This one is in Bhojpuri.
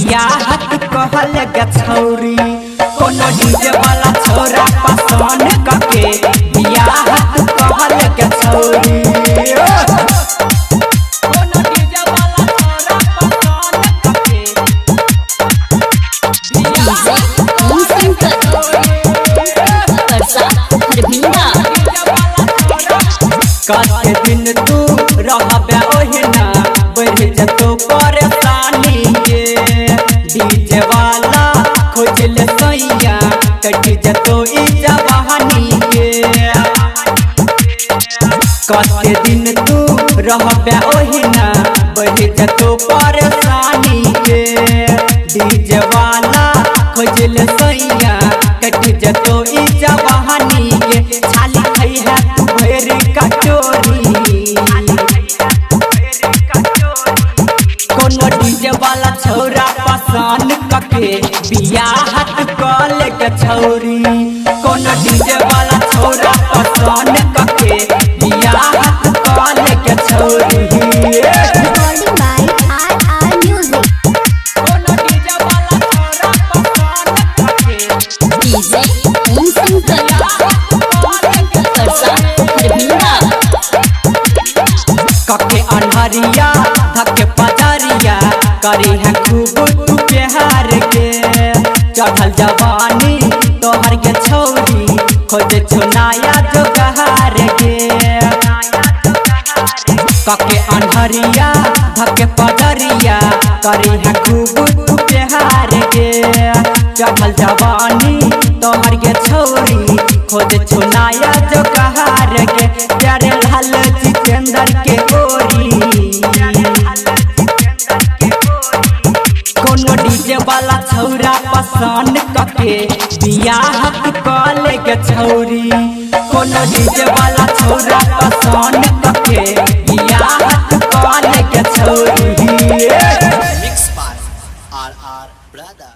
बियाहत कहल गछौरी कोनो डीजे वाला छोरा पसंद कके बियाहत कहल गछौरी कोनो डीजे वाला छोरा पसंद कके कते दिन तू रहबे ओहिना बढ़ जतो परेशानी के डीजे वाला खोज ले सैया कट जतो ई जवानी के कते दिन तू रहबे ओहिना बढ़ जतो परेशानी के डीजे वाला खोज ले सैया कट जतो ई जवानी के छाली खई है तू भैर कचोरी कोनो डीजे वाला छोरा पसंद कके बियाहत कल गछौरी कोनो डीजे वाला छोरा पसंद कके बियाहत कल गछौरी कोनो डीजे वाला छोरा पसंद कके कके अनहरिया धके पजरिया करी है खूब तू प्यार के चढ़ल जवानी तोहर के छौरी खोज छुनाया जोगहार के कके अनहरिया धके पजरिया करी है खूब तू प्यार के चढ़ल जवानी तोहर के छौरी खोज छुनाया जोगहार के प्यारे लाल जितेंद्र के ओरी कोनो डीजे वाला छौरा पसंद कके बियाहत कल गछौरी कोनो डीजे वाला छौरा पसंद कके बियाहत कल गछौरी। Mixed by RR Brother।